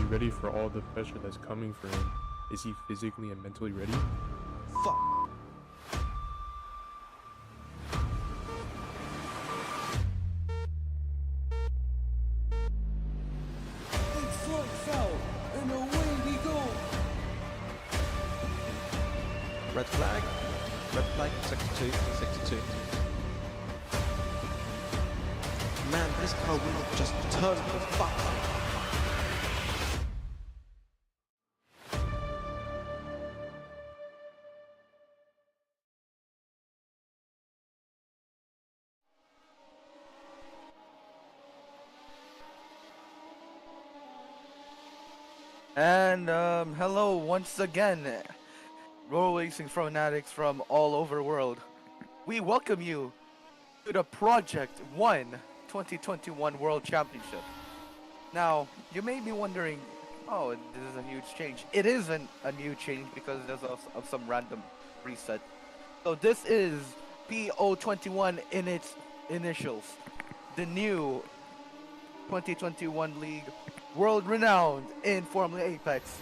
ready for all the pressure that's coming for him? Is he physically and mentally ready? Fuck. It's lights out, and away we go. Red flag, sector 2, sector 2. Man, this car will not just turn for fuck. And hello once again, roll racing fanatics from all over the world. We welcome you to the Project 1 2021 World Championship. Now, you may be wondering, oh, this is a huge change. It isn't a new change because of some random reset. So this is PO21 in its initials. The new 2021 league, world renowned in Formula Apex.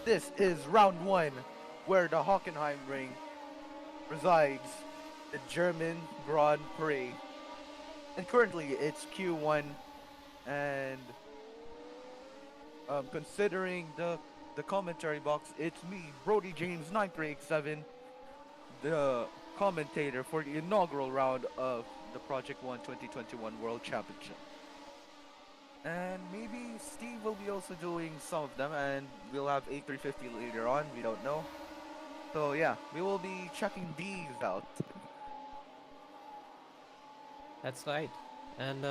This is round 1, where the Hockenheim ring resides, the German Grand Prix. And currently it's Q1, and considering the commentary box, it's me, Brody James 9387, the commentator for the inaugural round of the Project 1 2021 World Championship. And maybe Steve will be also doing some of them, and we'll have A350 later on, we don't know. So yeah, we will be checking these out. That's right. And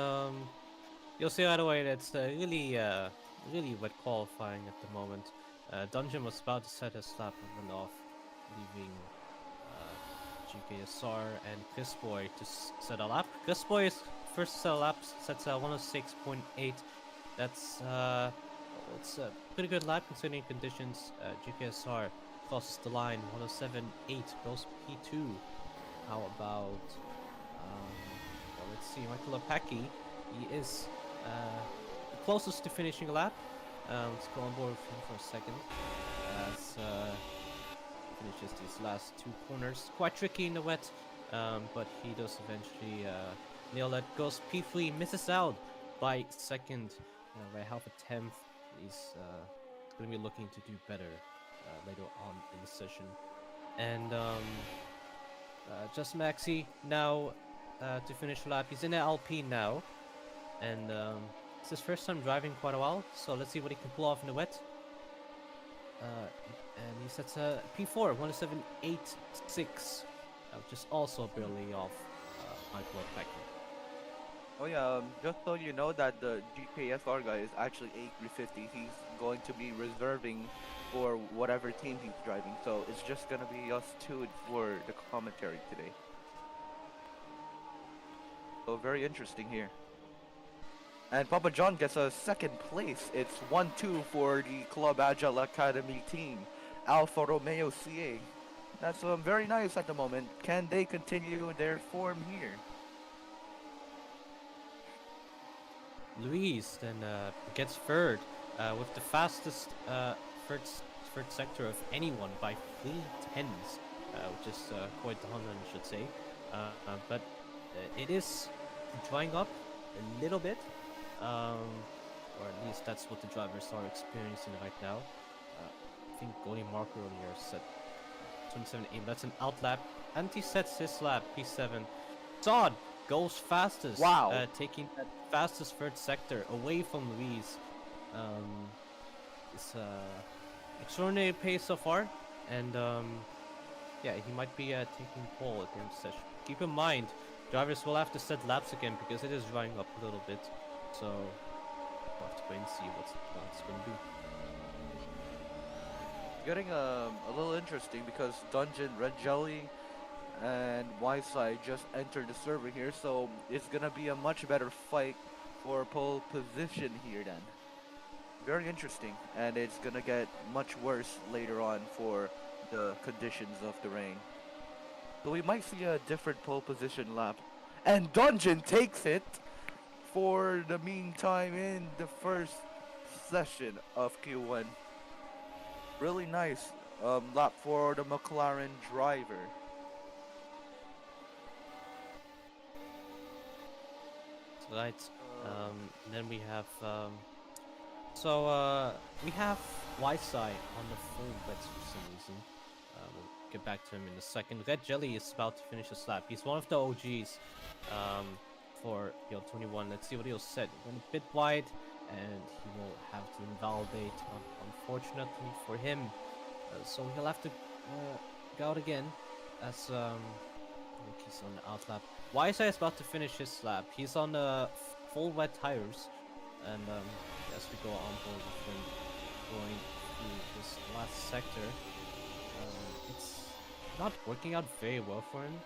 you'll see right away that's really wet qualifying at the moment. Dungeon was about to set his lap and run off, leaving GKSR and Chrisboy to set a lap. Chrisboy's first set a lap sets 106.8. That's it's a pretty good lap considering conditions. GKSR crosses the line 107.8, goes P2. How about well, let's see, Michael Opaki. He is the closest to finishing a lap. Let's go on board with him for a second as finishes these last 2 corners. Quite tricky in the wet, but he does eventually nail that. Goes P3, misses out by second, by half a tenth. He's going to be looking to do better later on in the session. And just Maxi now to finish the lap. He's in the Alpine now, and it's his first time driving quite a while, so let's see what he can pull off in the wet. And he sets a P4, 107.86, which is also barely off Michael Opaki. Oh yeah, just so you know that the GKSR guy is actually A350. He's going to be reserving for whatever team he's driving, so it's just gonna be us two for the commentary today. So very interesting here. And Papa John gets a second place. It's 1-2 for the Club Agile Academy team, Alfa Romeo CA. That's very nice at the moment. Can they continue their form here? Luis then gets third with the fastest third sector of anyone by 3 tenths, which is quite the Honda, I should say. But it is drying up a little bit, or at least that's what the drivers are experiencing right now. I think Goldie Mark earlier said 27.8. That's an outlap, and he sets his lap P7. Sod goes fastest. Wow. Taking that fastest third sector away from Luis. It's extraordinary pace so far, and yeah, he might be taking pole at the end of the session. Keep in mind, drivers will have to set laps again because it is drying up a little bit, so we'll have to wait and see what's going to do. Getting a little interesting because Dungeon, Red Jelly, and Y-Side just entered the server here, so it's gonna be a much better fight for pole position here then. Very interesting, and it's gonna get much worse later on for the conditions of the rain. So we might see a different pole position lap. And Dungeon takes it for the meantime in the first session of Q1. Really nice lap for the McLaren driver. Right. Then we have we have Whiteside on the full wets for some reason. We'll get back to him in a second. Red Jelly is about to finish his lap. He's one of the OGs for PO21. Let's see what he'll set. Went a bit wide, and he will have to invalidate, unfortunately for him. So he'll have to go out again as I think he's on the outlap. Whiteside is about to finish his lap. He's on full wet tires, and as we go on board with him going through this last sector, it's not working out very well for him.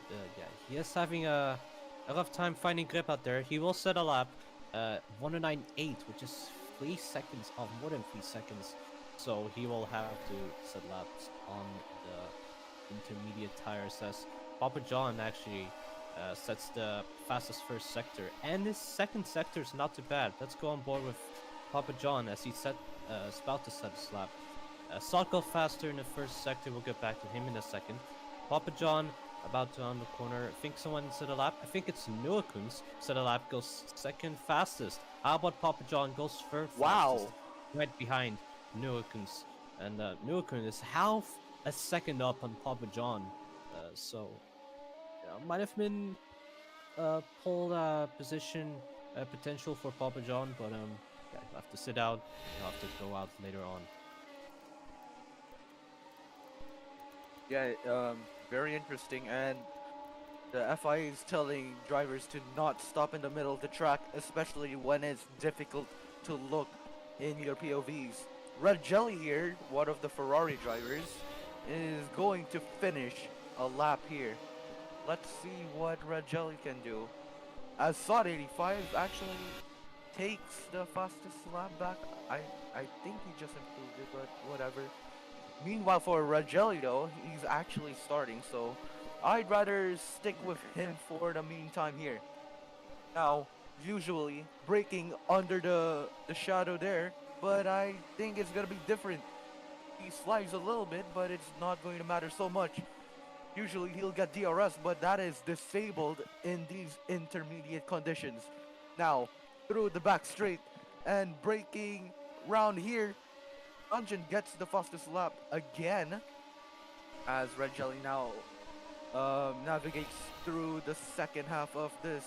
Yeah, he is having a rough time finding grip out there. He will set a lap, 109.8, which is 3 seconds off, more than 3 seconds. So he will have to set laps on the intermediate tires as Papa John actually sets the fastest first sector, and his second sector is not too bad. Let's go on board with Papa John as he is about to set his lap. Salt go faster in the first sector. We'll get back to him in a second. Papa John about to on the corner. I think someone set a lap. I think it's Nuakuns set a lap. Goes second fastest. How about Papa John goes third fastest? Right behind Nuakuns. And Nuakun is half a second up on Papa John. So might have been pole position potential for Papa John, but yeah, he'll have to sit out. He'll have to go out later on. Yeah, very interesting, and the FIA is telling drivers to not stop in the middle of the track, especially when it's difficult to look in your POVs. Red Jelly here, one of the Ferrari drivers, is going to finish a lap here. Let's see what Red Jelly can do. As Sod 85 actually takes the fastest lap back. I think he just improved it, but whatever. Meanwhile, for Red Jelly though, he's actually starting, so I'd rather stick with him for the meantime here. Now, usually braking under the shadow there, but I think it's gonna be different. He slides a little bit, but it's not going to matter so much. Usually he'll get DRS, but that is disabled in these intermediate conditions. Now, through the back straight and braking round here, Dungeon gets the fastest lap again as Red Jelly now navigates through the second half of this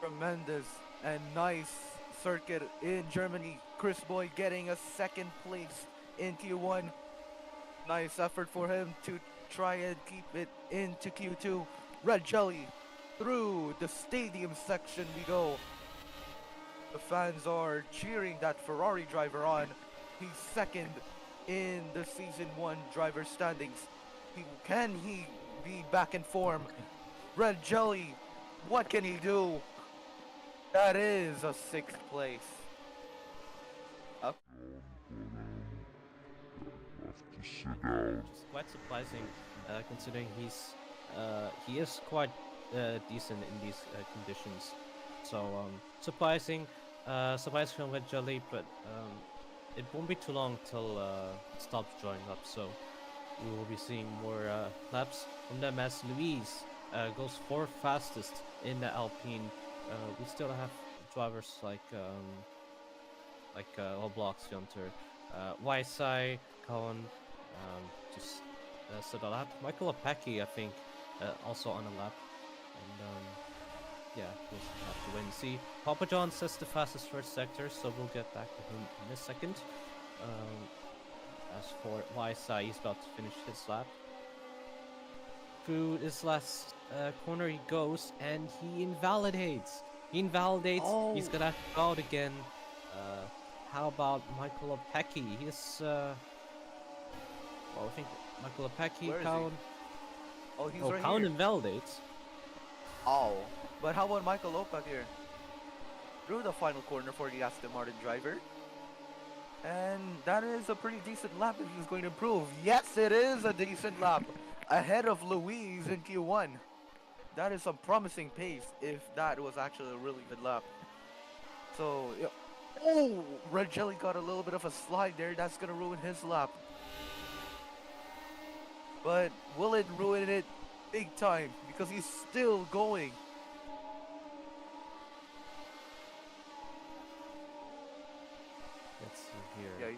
tremendous and nice circuit in Germany. Chris Boy getting a second place in Q1. Nice effort for him to try and keep it into Q2. Red Jelly through the stadium section we go. The fans are cheering that Ferrari driver on. He's second in the Season 1 driver standings. Can he be back in form? Red Jelly, what can he do? That is a 6th place. Up. Which is quite surprising, considering he is quite decent in these conditions. So surprising from Red Jelly, but it won't be too long till it stops drawing up. So we will be seeing more laps from them as Luis goes 4th fastest in the Alpine. We still have drivers like Roblox, Gunter, Waisai, Cohen, just set a lap. Michael Opaki, I think, also on a lap. And yeah, we'll have to wait and see. Papa John sets the fastest first sector, so we'll get back to him in a second. As for Waisai, he's about to finish his lap. Through this last corner he goes, and he invalidates. Oh. He's gonna go out again. How about Michael Opaki? He's well, I think Michael Opaki, Cowan. Oh, he's right Cowan here. invalidates. Oh, but how about Michael Opak here? Through the final corner for the Aston Martin driver. And that is a pretty decent lap if he's going to improve. Yes, it is a decent lap. Ahead of Louise in Q1. That is some promising pace if that was actually a really good lap. So, yeah. Oh, Red Jelly got a little bit of a slide there. That's gonna ruin his lap. But will it ruin it big time? Because he's still going. Let's see here. Yeah,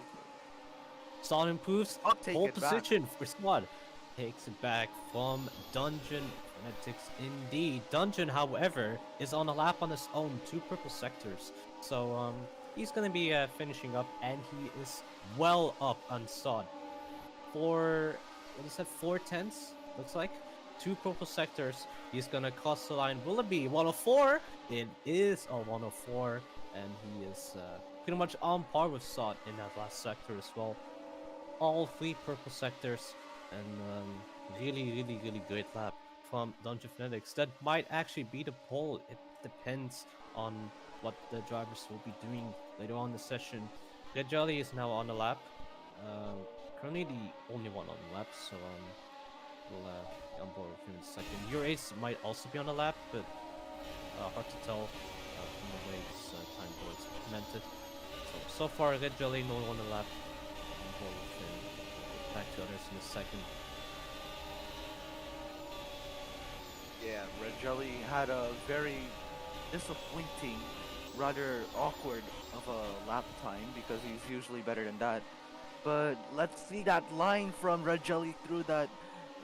Sod improves I'll take pole it back. position for squad. Takes it back from Dungeon Fanatics indeed. Dungeon, however, is on a lap on his own, 2 purple sectors. So he's gonna be finishing up, and he is well up on Sod. What is that, 4/10? Looks like 2 purple sectors. He's gonna cross the line. Will it be 104? It is a 104, and he is pretty much on par with Sod in that last sector as well. All 3 purple sectors, and really great lap from Dungeon Fanatics. That might actually be the pole. It depends on what the drivers will be doing later on in the session. Red Jelly is now on the lap. Currently the only one on the lap, so we'll be on board with him in a second. Your Ace might also be on the lap, but hard to tell from the way this time board is implemented. So far, Red Jelly no one on the lap. On board with him. Back to others in a second. Yeah, Red Jelly had a very disappointing, rather awkward of a lap time because he's usually better than that. But let's see that line from Red Jelly through that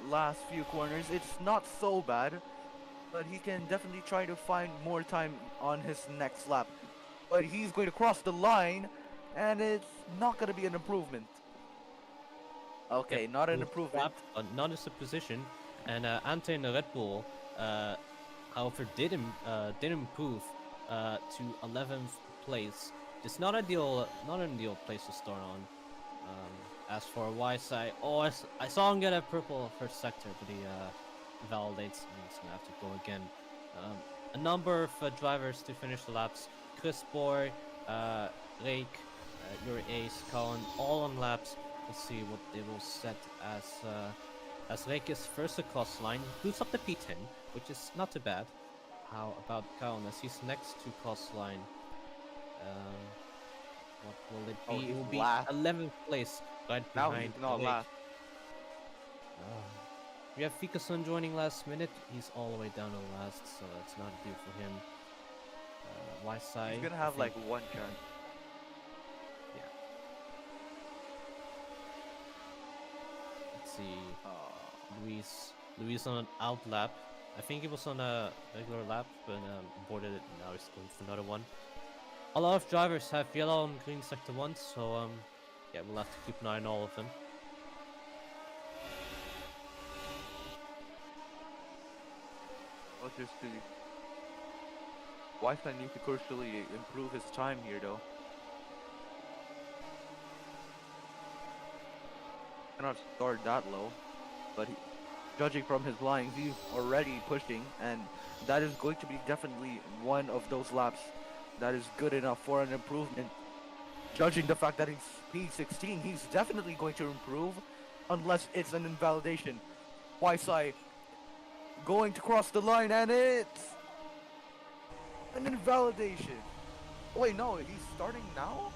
last few corners. It's not so bad, but he can definitely try to find more time on his next lap. But he's going to cross the line, and it's not going to be an improvement. Okay, Yep, not an good improvement. lap, not as a position. And Ante in the Red Bull, however, did improve to 11th place. It's not ideal, not an ideal place to start on. As for YSI, I saw him get a purple first sector, but he validates, and he's gonna have to go again. A number of drivers to finish the laps: Chris Boy, Rake, Your Ace, Colin, all on laps. Let's see what they will set as Rake is first across line, boots up the P10, which is not too bad. How about Colin as he's next to cross line? What will it be? Oh, It will he's be last. 11th place, right Now behind he's not Rake. last. We have Fikason joining last minute. He's all the way down to last, so that's not a deal for him. YSI. He's gonna I have like think- one chance. Yeah. Let's see. Luis on an out lap. I think he was on a regular lap, but boarded it. Now he's going for another one. A lot of drivers have yellow and green sector 1, so yeah, we'll have to keep an eye on all of them. Let's just see. Wi-Fi need to crucially improve his time here though. Cannot start that low, but judging from his lines, he's already pushing, and that is going to be definitely one of those laps that is good enough for an improvement. Judging the fact that he's P16, he's definitely going to improve, unless it's an invalidation. YSI going to cross the line, and it's an invalidation. Wait, no, he's starting now?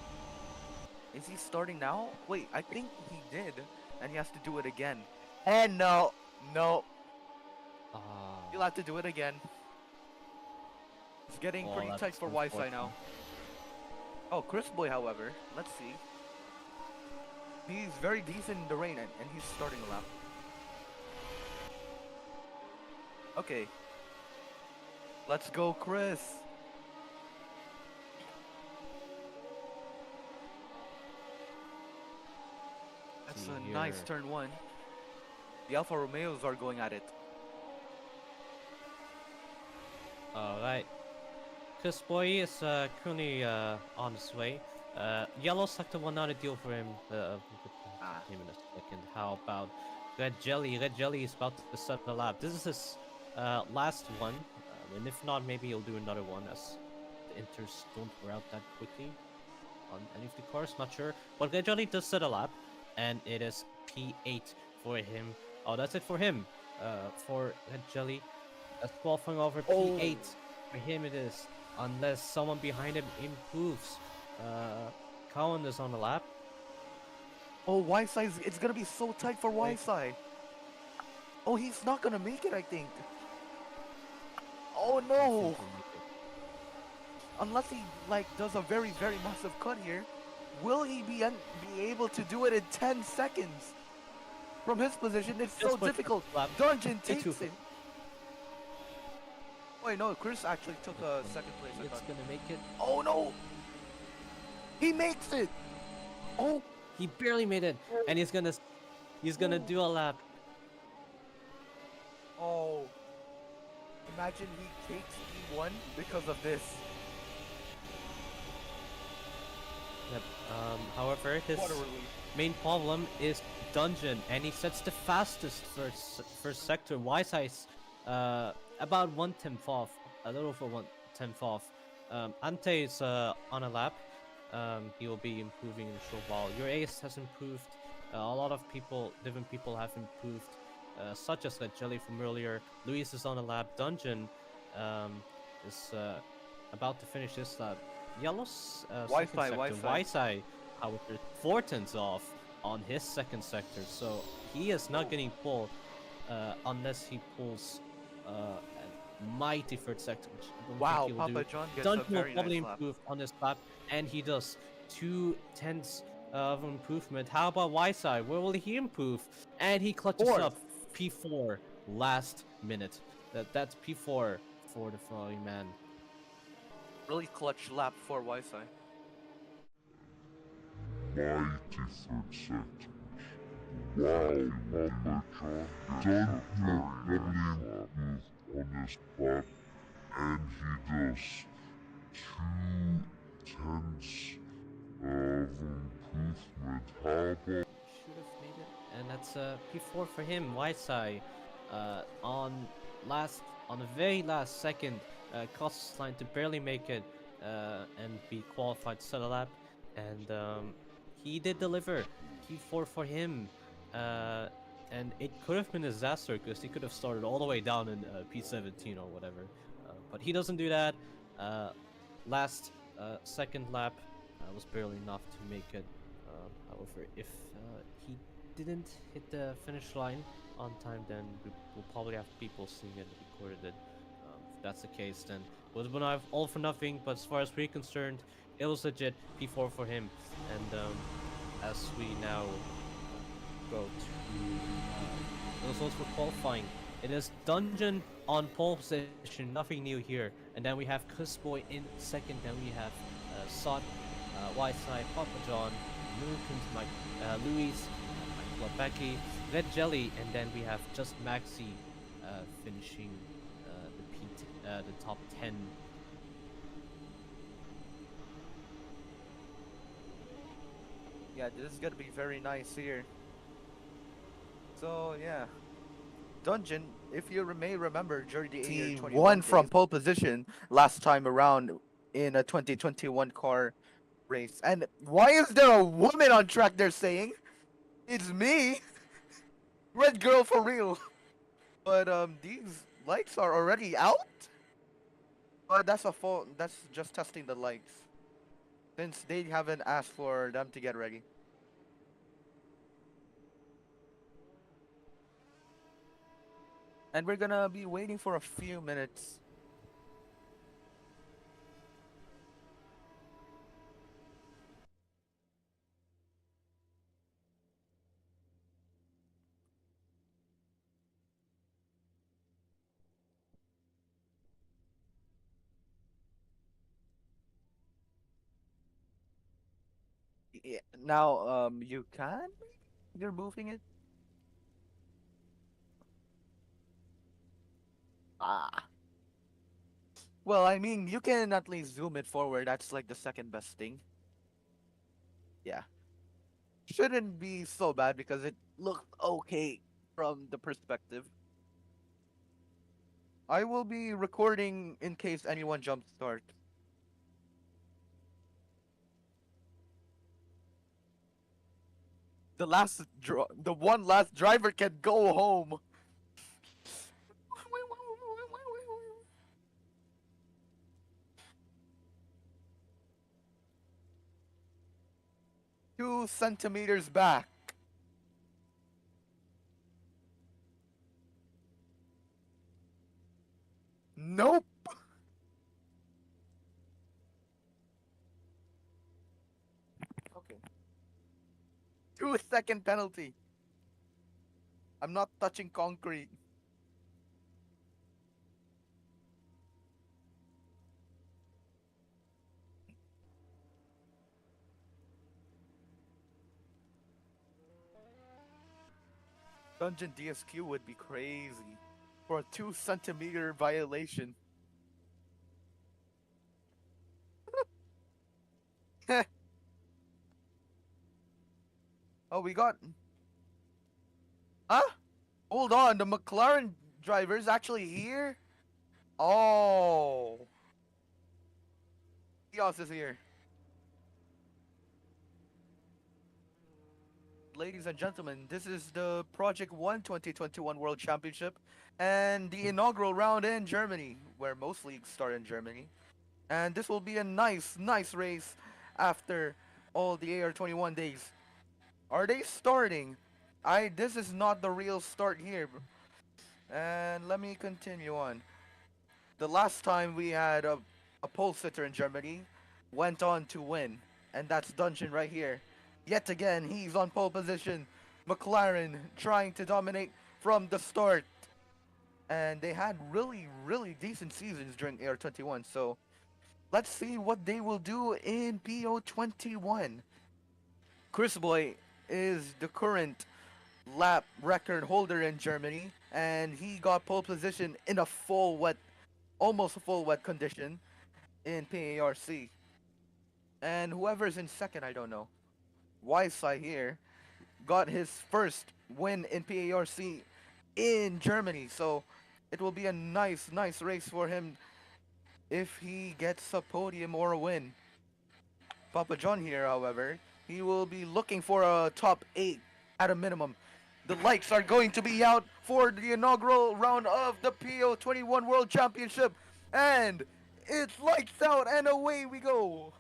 Is he starting now? Wait, I think he did, and he has to do it again. And no, he'll have to do it again. It's getting Oh, pretty that's tight for YSI unfortunate. now. Oh, Chris Boy, however, let's see. He's very decent in the rain, and he's starting a lap. Okay. Let's go, Chris. That's See a nice here. turn 1. The Alfa Romeos are going at it. Alright. Chris Boy is currently on his way. Yellow sector 1 not a deal for him. We could name in a second. How about Red Jelly? Red Jelly is about to set the lap. This is his last one. And if not, maybe he'll do another one as the inters don't wear out that quickly on any of the cars. Not sure. But Red Jelly does set a lap. And it is P8 for him. Oh, that's it for him. For Red Jelly. That's qualifying over P8. For him it is. unless someone behind him improves. Cowan is on the lap. Oh, Wi-Fi, it's gonna be so tight for Wi-Fi. Oh, he's not gonna make it, I think. Oh I think no! he'll make it. Unless he like does a very massive cut here, will he be able to do it in 10 seconds? From his position, it's so Just put difficult. lap. Dungeon It too takes it. Wait, no, Chris actually took a second place. I It's thought. gonna make it. Oh no! He makes it. Oh, He barely made it, and he's gonna do a lap. oh! Imagine he takes E1 because of this. Yep. However, his What a relief. main problem is dungeon, and he sets the fastest first sector. Wisei's about 1/10 off, a little over 1/10 off. Ante is on a lap. He will be improving in a short while. Your ace has improved. A lot of different people have improved, such as that Jelly from earlier. Luis is on a lap. Dungeon is about to finish this lap. Yellow's second sector. Wisei, however, 4/10 off on his second sector, so he is not getting pulled unless he pulls a mighty third sector. Which I don't Wow, think he will do. Papa John gets Dungeon a will very probably nice lap. improve on this lap, and he does 2/10 of improvement. How about Wisei? Where will he improve? And he clutches Fourth. up P4 last minute. That's P4 for the following man. Really clutch lap for Wi-Fi. mighty third sectors. Wow, Papa John does not only improve on this spot, and he does 2/10 of improvement. How about Should have made it, and that's P4 for him. Wisei, on the very last second, cost his line to barely make it, and be qualified to set a lap, and he did deliver. P4 for him, and it could have been a disaster because he could have started all the way down in P17 or whatever, but he doesn't do that. Last second lap was barely enough to make it. However, if he didn't hit the finish line on time, then we'll probably have people seeing it and recorded it. If that's the case, then it would have been all for nothing. But as far as we're concerned, it was legit P4 for him. And as we now go to the results for qualifying, it is Dungeon on pole position, nothing new here. And then we have Cussboy in second. Then we have Sot, Wisei, Papa John, Luis, Becky, Red Jelly, and then we have just Maxi finishing the top 10. Yeah, this is gonna be very nice here. So yeah, Dungeon, if you may remember, during the AR21 won from pole position last time around in a 2021 car race. And why is there a woman on track? They're saying it's me, red girl for real. But these lights are already out. But that's that's just testing the lights, since they haven't asked for them to get ready. And we're gonna be waiting for a few minutes. Yeah, now, you can? You're moving it? Ah. Well, I mean, you can at least zoom it forward. That's like the second best thing. Yeah. Shouldn't be so bad because it looked okay from the perspective. I will be recording in case anyone jump start. The one last driver can go home. 2 centimeters back. Nope. Okay. 2 second penalty. I'm not touching concrete. Dungeon DSQ would be crazy for a 2 centimeter violation. Oh, we got. Huh? Hold on, the McLaren driver's actually here? Oh. Dios is here. Ladies and gentlemen, this is the Project 1 2021 World Championship and the inaugural round in Germany, where most leagues start in Germany. And this will be a nice race after all the AR21 days. Are they starting? This is not the real start here. And let me continue on. The last time we had a pole sitter in Germany went on to win, and that's Dungeon right here. Yet again, he's on pole position. McLaren trying to dominate from the start. And they had really decent seasons during AR21, so let's see what they will do in PO21. Chris Boy is the current lap record holder in Germany, and he got pole position in a full wet, almost full wet condition in PARC. And whoever's in second, I don't know. Weissai here got his first win in PARC in Germany, so it will be a nice race for him if he gets a podium or a win. Papa John here, however, he will be looking for a top 8 at a minimum. The lights are going to be out for the inaugural round of the PO21 World Championship, and it's lights out and away we go.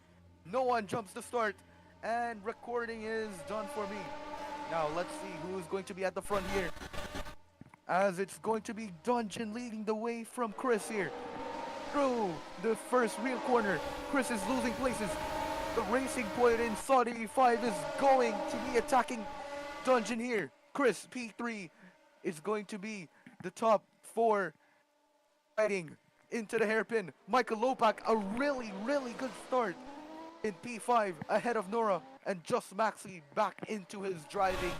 No one jumps the start, and recording is done for me. Now let's see who's going to be at the front here, as it's going to be Dungeon leading the way from Chris here. Through the first real corner, Chris is losing places. The Racing Point in Saudi 85 is going to be attacking Dungeon here. Chris, P3, is going to be the top 4 fighting into the hairpin. Michael Lopak, a really good start in P5 ahead of Nora, and Just Maxi back into his driving.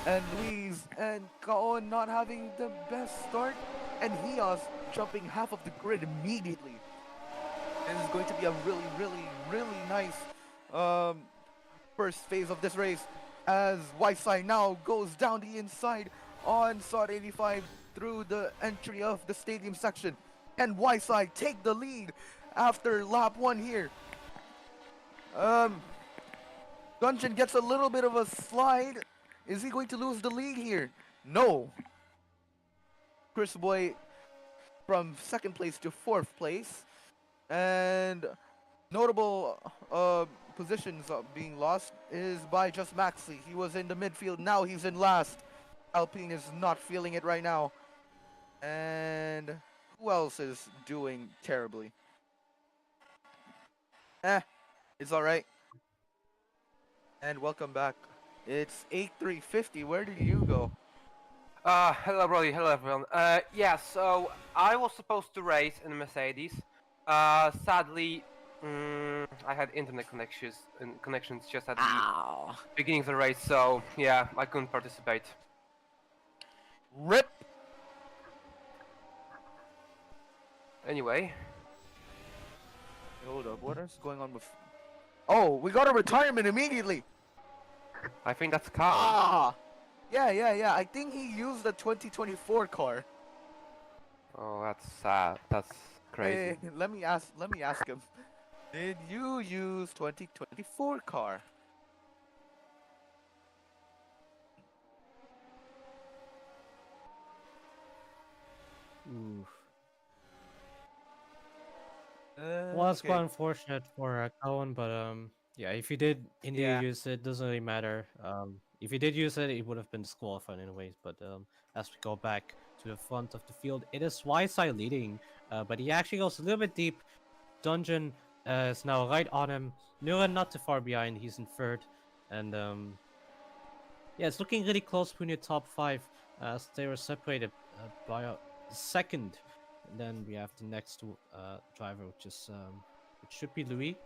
And Luis and Kaon not having the best start, and Hias jumping half of the grid immediately. This is going to be a really nice first phase of this race, as Weissai now goes down the inside on Sod 85 through the entry of the stadium section. And Weissai take the lead after lap 1 here. Dungeon gets a little bit of a slide. Is he going to lose the lead here? No. Chris Boy from 2nd place to 4th place. And notable positions being lost is by Just Maxi. He was in the midfield, now he's in last. Alpine is not feeling it right now. And who else is doing terribly? It's alright. And welcome back. It's 8350. Where did you go? Hello Brody, hello everyone. Yeah, so I was supposed to race in a Mercedes. Sadly, I had internet connections just at the beginning of the race, so yeah, I couldn't participate. RIP! Anyway. Hold up, what is going on with... Oh, we got a retirement immediately! I think that's Carl. Ah! Yeah. I think he used the 2024 car. Oh, that's sad. That's crazy. Hey, let me ask him. Did you use 2024 car? Oof. Well, it's quite Okay. unfortunate for Cohen, but Yeah, if you did indeed Yeah. use it, doesn't really matter. If you did use it, it would have been disqualified anyways. But as we go back to the front of the field, it is Yside leading, but he actually goes a little bit deep. Dungeon is now right on him. Nuren not too far behind. He's in third, and yeah, it's looking really close between the top five as they were separated by a second. And then we have the next driver, which should be Louis.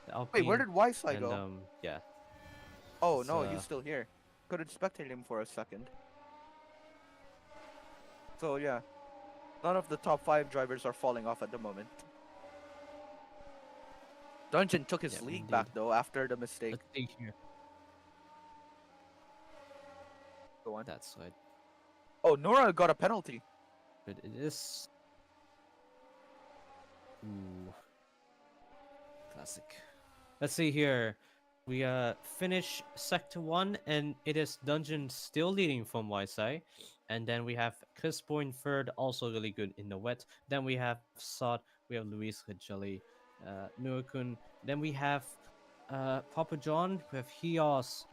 The Wait, where Alpine, did Wisei and go? yeah, Oh it's, no, he's still here. Couldn't spectate him for a second. So yeah, none of the top 5 drivers are falling off at the moment. Dungeon took his Yeah, lead indeed. back though after the mistake. let's see here. Go on. That's right. Oh, Nora got a penalty. But it is. Ooh. Classic. Let's see here. We finish sector 1 and it is Dungeon still leading from Ysai. And then we have Chris in third, also really good in the wet. Then we have Sod, we have Luis Regelli, Nurakun. Then we have Papa John, we have Hios,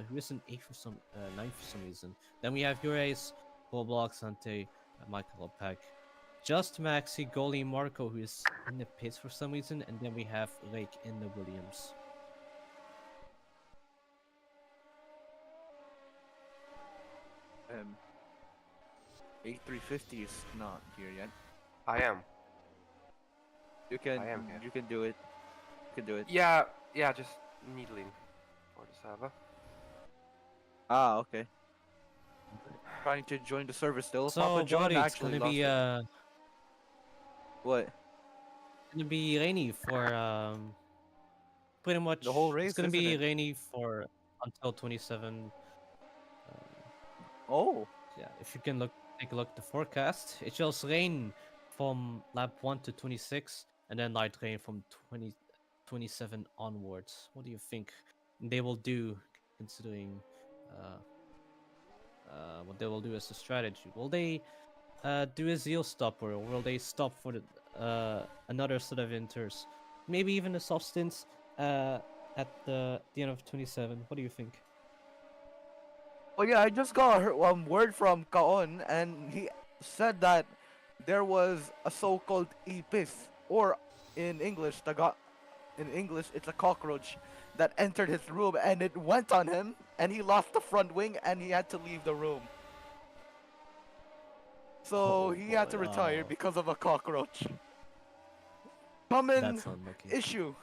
who is an 8th for some 9th for some reason. Then we have Urace, Roblox, Ante, Michael Opek. Just Maxi, goalie Marco, who is in the pits for some reason, and then we have Lake in the Williams. A350 is not here yet. I am. You can I am here. you can do it. You can do it. Yeah, just needling for the server. Ah, okay. Trying to join the server still. So, Papa John buddy, it's actually gonna be lost it. What? gonna be rainy for pretty much The whole race, It's gonna isn't be it? rainy for until 27. Oh, Yeah, if you can take a look at the forecast, it shows rain from lap 1 to 26, and then light rain from 27 onwards. What do you think they will do, considering what they will do as a strategy? Will they do a zeal stop, or will they stop for the another set of inters? Maybe even a soft stints at the end of 27. What do you think? well, yeah. I just got word from Kaon, and he said that there was a so-called ipis, or in English, in English, it's a cockroach that entered his room, and it went on him, and he lost the front wing, and he had to leave the room. So Oh, he had to boy, retire oh. because of a cockroach. Common That's unlucky. issue.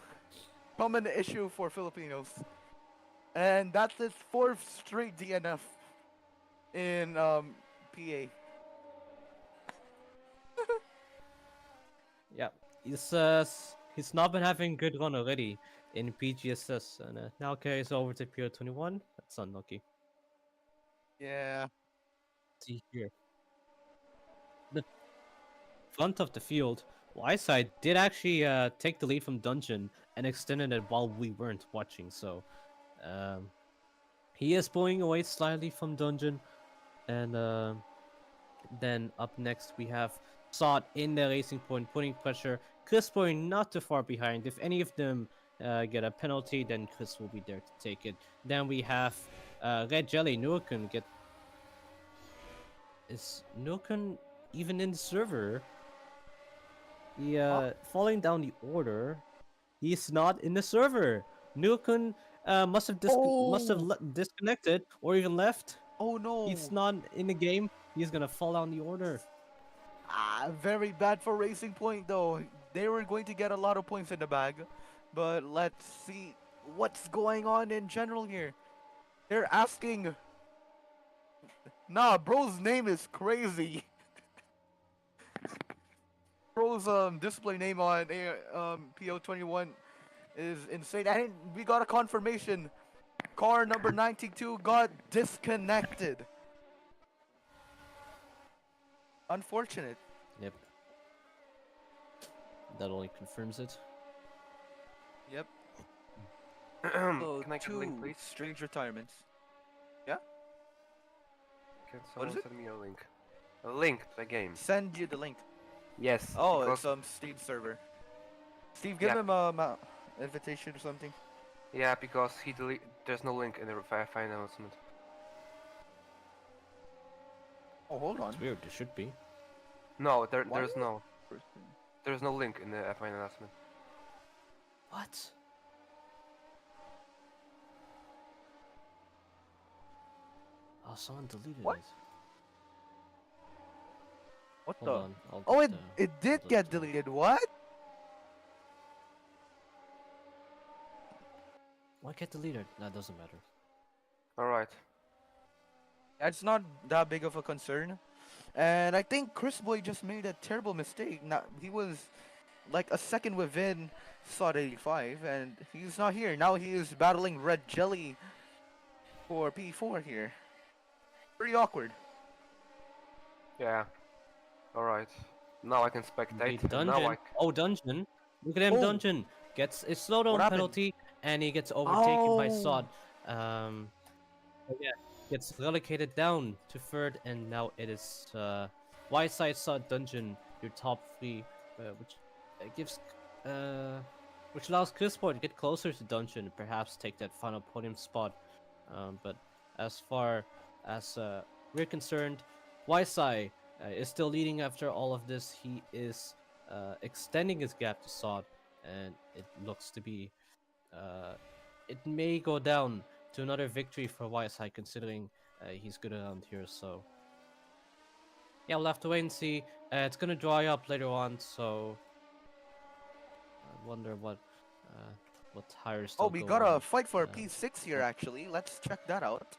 Common issue for Filipinos. And that's his 4th straight DNF in PA. Yeah, he's not been having good run already in PGSS, and now carries over to PO21. That's unlucky. Yeah. See here, the front of the field, Yside did actually take the lead from Dungeon and extended it while we weren't watching. So, he is pulling away slightly from Dungeon, and then up next we have Sod in the racing point, putting pressure. Chris Point not too far behind. If any of them get a penalty, then Chris will be there to take it. Then we have Red Jelly Nurkun get. Is Nurkun even in the server? He falling down the order. He's not in the server. Nurkun must have disconnected or even left. Oh no. He's not in the game. He's gonna fall down the order. Very bad for Racing Point though. They were going to get a lot of points in the bag. But let's see what's going on in general here. They're asking. Nah, bro's name is crazy. Bro's display name on PO21 is insane. And we got a confirmation. Car number 92 got disconnected. Unfortunate. Yep. That only confirms it. Yep. Can I get a link, 2 please? strange retirements. Can What is someone it? send me a link? A link to the game. Send you the link. Yes. Oh, because- it's Steve's server. Steve, give Yeah. him a invitation or something. Yeah, because there's no link in the final announcement. Oh, hold on. It's weird. There should be. No, Why there's no. was- There's no link in the final announcement. What? Oh, someone deleted What? it. What Hold the? on. I'll Oh, just, it did I'll get just delete deleted. What? Why get deleted? That doesn't matter. Alright. That's not that big of a concern. And I think Chris Boy just made a terrible mistake. Now he was like a second within Sod 85, and he's not here. Now he is battling Red Jelly for P4 here. Pretty awkward. Yeah. Alright. Now I can spectate. Indeed, And now dungeon. I. Oh, dungeon. Look at him, Oh. dungeon. Gets a slowdown What happened? penalty, and he gets overtaken by Oh. Sod. So yeah, gets relegated down to third, and now it is Whiteside Sod Dungeon, your top three, which gives which allows Crisport to get closer to Dungeon and perhaps take that final podium spot. But as far as we're concerned, Whiteside is still leading after all of this. He is extending his gap to Sod, and it looks to be it may go down to another victory for Whiteside, considering he's good around here. So yeah, we'll have to wait and see. It's gonna dry up later on, so I wonder what tires. Oh, they'll we go got on. a fight for uh, P6 here actually. Let's check that out.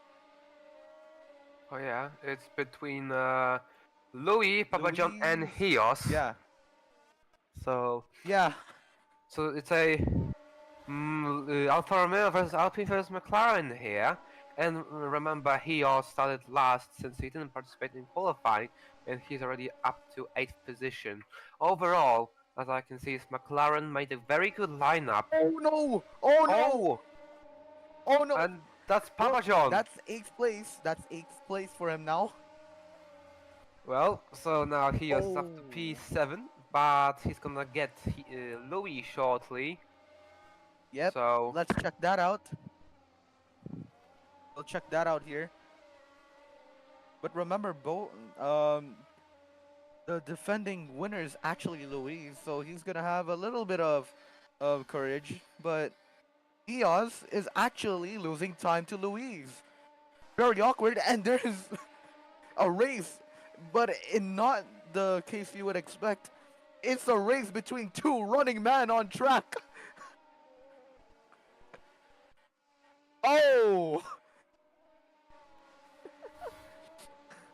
Oh yeah, it's between Louis, Papa John, and Louis- Hios. Yeah. So Yeah. it's a Alfa Romeo versus Alpine versus McLaren here. And remember, Hios started last since he didn't participate in qualifying, and he's already up to 8th position. Overall, as I can see, is McLaren made a very good lineup. Oh no! Oh no! Oh no! And that's Well, Papa John. That's 8th place. That's 8th place for him now. Well, so now he is up to Oh. P7, but he's gonna get Louis shortly. Yep. So Let's check that out. We'll check that out here. But remember, the defending winner is actually Louise, so he's gonna have a little bit of courage. But Eos is actually losing time to Louise. Very awkward, and there's a race, but in not the case you would expect. It's a race between two running men on track. Oh!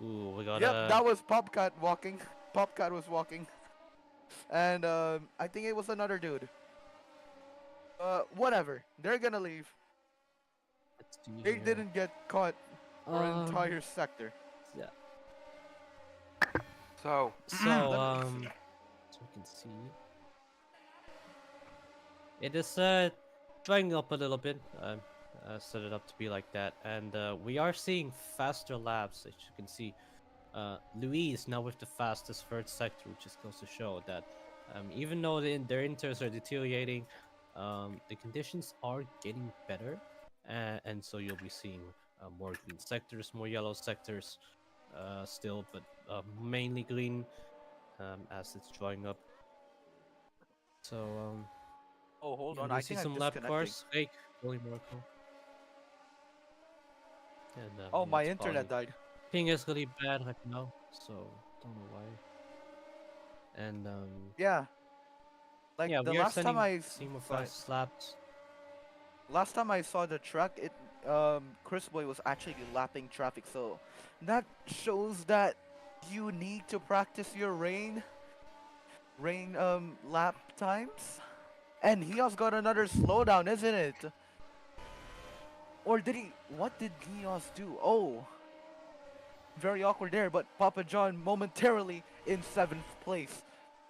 Ooh, we got Yep, that was Popcat walking. Popcat was walking. And I think it was another dude. Whatever. They're gonna leave. let's see They here. didn't get caught for an entire sector. Yeah. so So so we can see it is drying up a little bit. Set it up to be like that, and we are seeing faster laps. As you can see, Louise now with the fastest third sector, which just goes to show that even though their inters are deteriorating, the conditions are getting better, and so you'll be seeing more green sectors, more yellow sectors, still, but mainly green as it's drying up. So Oh, hold yeah, on. we I see think some I'm lap disconnecting. cars. Fake, really Miracle. And, Oh, yeah, my it's internet probably- died. Ping is really bad right now, so don't know why. And Yeah. Like yeah, the we are last time I seeing more sorry. fast slaps. Last time I saw the track, Chris Boy was actually lapping traffic, so that shows that you need to practice your rain lap times. And he also got another slowdown, isn't it? Or did he? What did Gios do? Oh, very awkward there. But Papa John momentarily in 7th place.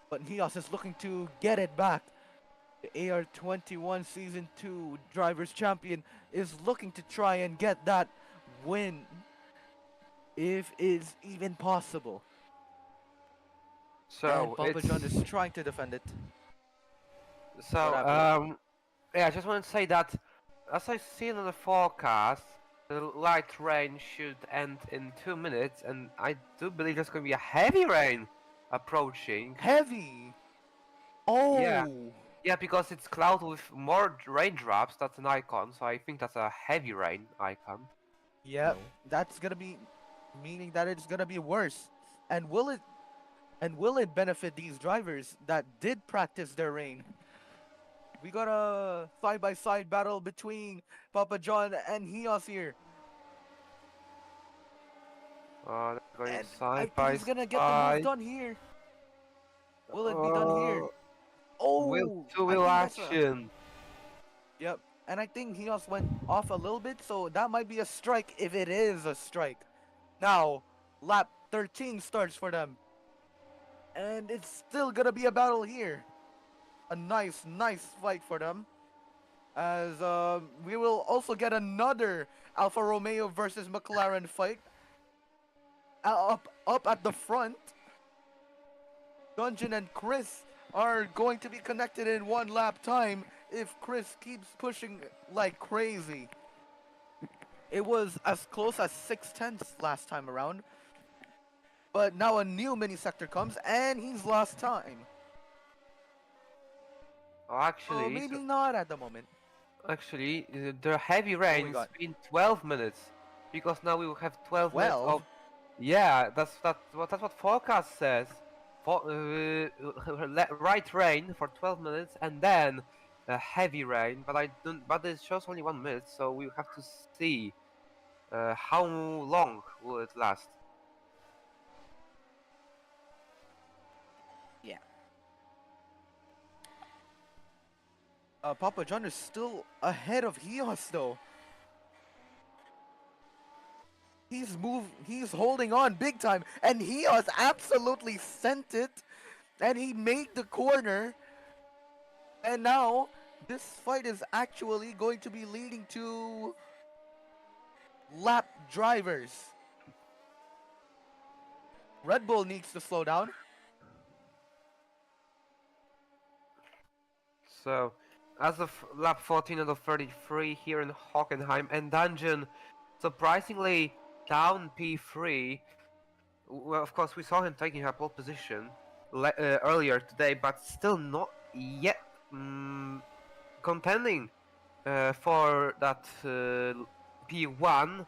But Gios is looking to get it back. The AR21 Season 2 Drivers Champion is looking to try and get that win, if is even possible. so And Papa it's John is trying to defend it. so What happened? yeah, I just want to say that as I see in the forecast, the light rain should end in 2 minutes, and I do believe there's going to be a heavy rain approaching. Heavy. Oh. Yeah, because it's cloud with more raindrops. That's an icon, so I think that's a heavy rain icon. Yep. That's gonna be meaning that it's gonna be worse. And will it benefit these drivers that did practice their rain? We got a side-by-side battle between Papa John and Hios here. They're going And I side think by he's gonna get the side. move done here. Will it be done here? Oh, Two-wheel I think that's action. Yep. And I think Hios went off a little bit, so that might be a strike if it is a strike. Now, lap 13 starts for them. And it's still gonna be a battle here. A nice fight for them. As we will also get another Alfa Romeo versus McLaren fight. Up at the front, Dungeon and Chris are going to be connected in one lap time if Chris keeps pushing like crazy. It was as close as 6/10 last time around. But now a new mini sector comes and he's lost time. Oh, actually, Oh, maybe not at the moment. Actually, the heavy rain's got? been 12 minutes, because now we will have 12 minutes 12? of. Yeah, that's what forecast says. Right rain for 12 minutes and then heavy rain, but I don't. But it shows only 1 minute, so we have to see how long will it last. Yeah. Papa John is still ahead of Hios though. He's holding on big time, and Hios absolutely sent it, and he made the corner, and now this fight is actually going to be leading to lap drivers. Red Bull needs to slow down. So, as of lap 14 out of 33 here in Hockenheim, and Dungeon surprisingly down P3. Well, of course, we saw him taking a pole position earlier today, but still not yet contending for that P1.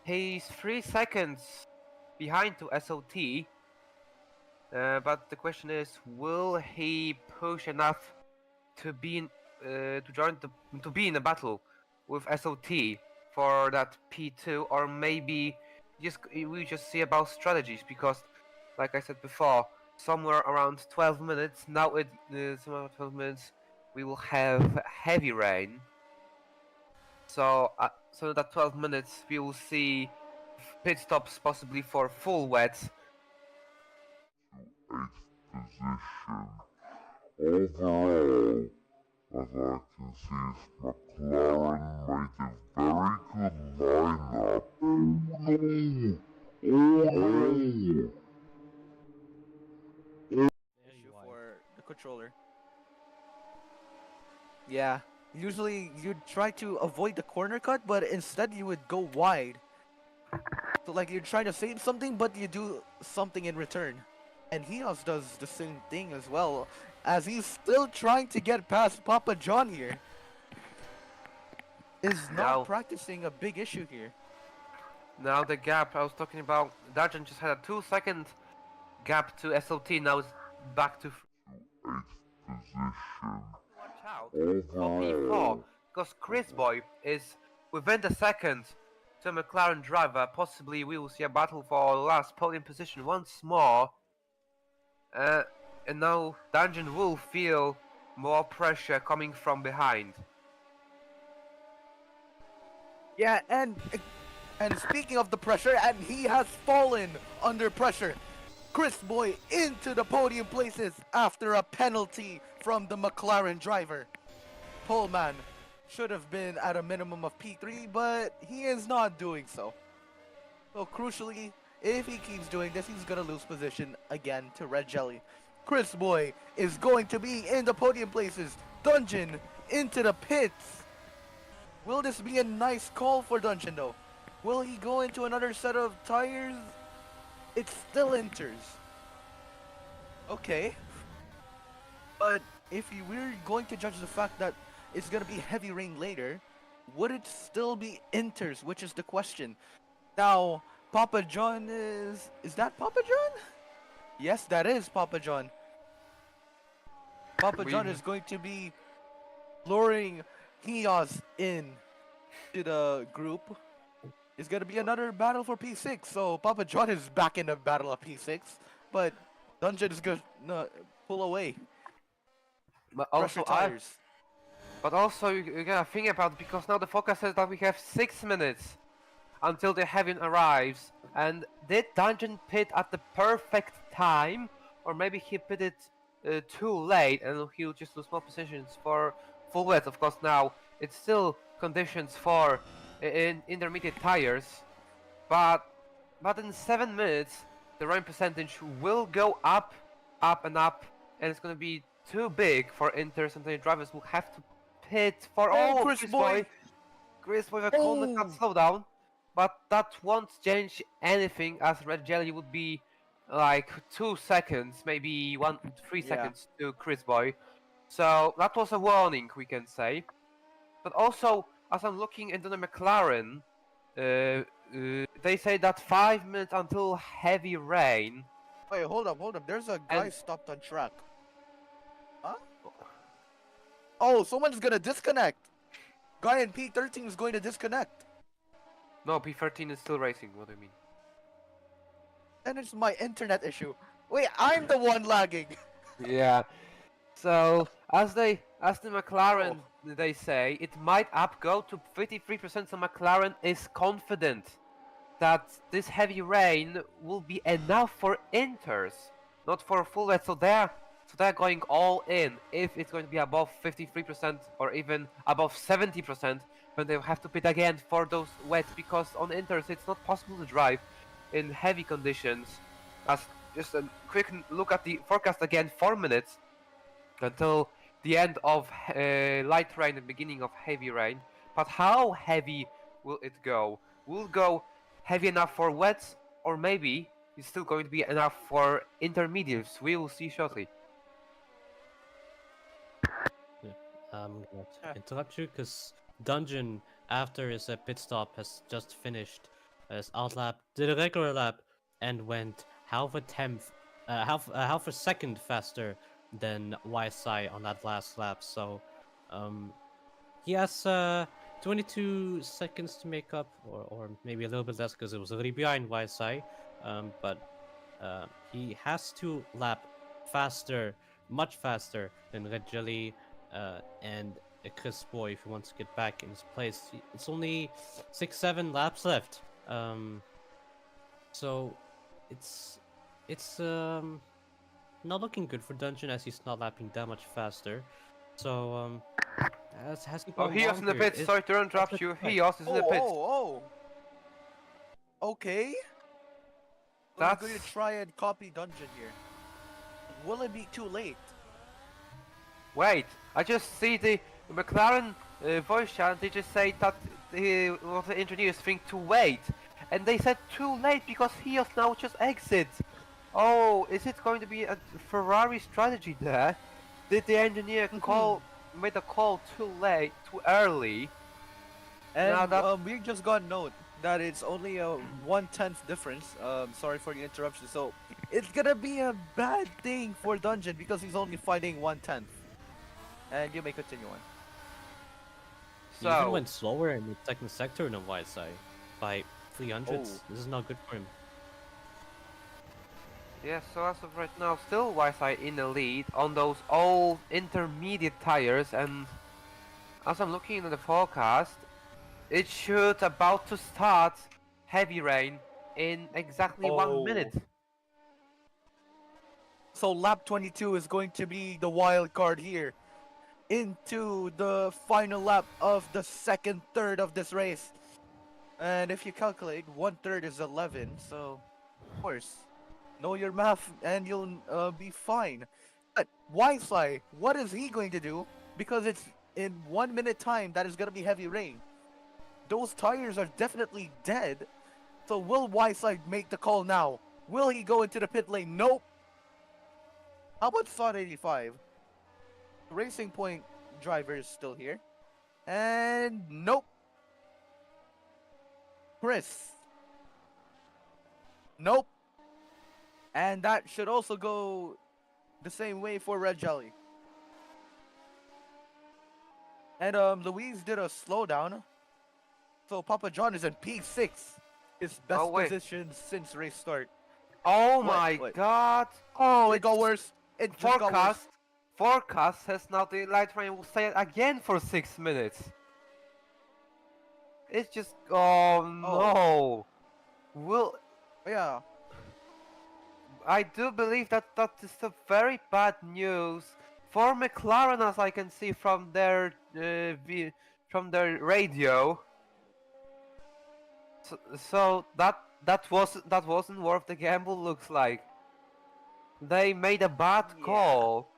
He's 3 seconds behind to SOT, but the question is, will he push enough to be in, to be in a battle with SOT for that P2, or maybe we just see about strategies, because like I said before, somewhere around 12 minutes now, somewhere around 12 minutes we will have heavy rain, so that 12 minutes we will see pit stops possibly for full wets. 8th position. Overall, as I can see, McLaren made a very good lineup. Issue for the controller. Yeah, usually you'd try to avoid the corner cut, but instead you would go wide. So like you're trying to save something, but you do something in return. And Hios does the same thing as well, as he's still trying to get past Papa John here. Is not Now- practicing a big issue here. Now the gap I was talking about, Dungeon just had a 2-second gap to SOT, now it's back to 8th position. watch out for P4, because Chris Boy is within the second to a McLaren driver. Possibly we will see a battle for last podium position once more. And now Dungeon will feel more pressure coming from behind. Yeah, and speaking of the pressure, and he has fallen under pressure. Chris Boy into the podium places after a penalty from the McLaren driver. Poleman should have been at a minimum of P3, but he is not doing so. So crucially, if he keeps doing this, he's gonna lose position again to Red Jelly. Chris Boy is going to be in the podium places. Dungeon into the pits. Will this be a nice call for Dungeon though? Will he go into another set of tires? It still enters. Okay. But if you were going to judge the fact that it's gonna be heavy rain later, would it still be enters, which is the question. Now, Papa John is that Papa John? Yes, that is Papa John. Papa John is going to be luring Hios in to the group. It's gonna be another battle for P6, so Papa John is back in the battle of P6, but Dungeon is gonna pull away. But Pressure tires. But also, you gotta think about it, because now the forecast says that we have 6 minutes until the heaven arrives. And did Dungeon pit at the perfect time? Or maybe he pitted too late and he'll just lose more positions for full wet. Of course, now it's still conditions for intermediate tires. But in 7 minutes, the rain percentage will go up, up and up. And it's gonna be too big for inters, and the drivers will have to pit for Chris Boy. Chris Boy, can't slow down, but that won't change anything, as Red Jelly would be like 2 seconds, maybe 3 seconds to Chris Boy. So that was a warning, we can say. But also, as I'm looking into the McLaren, they say that 5 minutes until heavy rain. Wait, hold up. There's a guy stopped on track. Huh? Oh, someone's gonna disconnect. Guy in P13 is going to disconnect. No, P13 is still racing. What do you mean? And it's my internet issue. Wait, I'm the one lagging. Yeah. So as the McLaren they say it might go to 53%. So McLaren is confident that this heavy rain will be enough for inters, not for full wet. So they're going all in. If it's going to be above 53% or even above 70%, then they'll have to pit again for those wets, because on inters it's not possible to drive in heavy conditions. As just a quick look at the forecast again, 4 minutes until the end of light rain and beginning of heavy rain. But how heavy will it go? Will it go heavy enough for wets, or maybe it's still going to be enough for intermediates? We will see shortly. I'm gonna interrupt you because Dungeon, after his pit stop, has just finished his outlap, did a regular lap, and went half a second faster than YSI on that last lap. So, he has 22 seconds to make up, or maybe a little bit less because it was already behind YSI. But he has to lap faster, much faster than Red Jelly and Chris Boy if he wants to get back in his place. It's only 6-7 laps left. So it's not looking good for Dungeon, as he's not lapping that much faster. So has he gone Hios in the pits. Sorry to interrupt you. Hios is in the pits. Okay. I'm going to try and copy Dungeon here. Will it be too late? Wait, I just see the McLaren voice chat. They just say that the engineers think to wait, and they said too late because Hios now just exits. Oh, is it going to be a Ferrari strategy there? Did the engineer made a call too late, too early? And we just got note that it's only a 1/10 difference. Sorry for the interruption. So it's gonna be a bad thing for Dungeon because he's only fighting 1/10. And you may continue on. He even went slower in the second sector than YSI by 300s. This is not good for him. Yeah, so as of right now, still YSI in the lead on those old intermediate tires, and as I'm looking at the forecast, it should about to start heavy rain in exactly 1 minute. So lap 22 is going to be the wild card here into the final lap of the second third of this race. And if you calculate, 1/3 is 11, so of course, know your math and you'll be fine. But YSI, what is he going to do? Because it's in 1 minute time that is going to be heavy rain. those tires are definitely dead. So will Whiteside make the call now? Will he go into the pit lane? Nope. How about Slot 85? Racing Point driver is still here. And nope. Chris. Nope. And that should also go the same way for Red Jelly. And Louise did a slowdown. So Papa John is in P6. His best Oh, wait. position since race start. Oh What? my What? god! Oh, it got worse. It just got worse. Forecast says now the light rain will stay again for 6 minutes. It's just oh no. Will Yeah. I do believe that that is a very bad news for McLaren, as I can see from their radio. So that wasn't worth the gamble. Looks like they made a bad call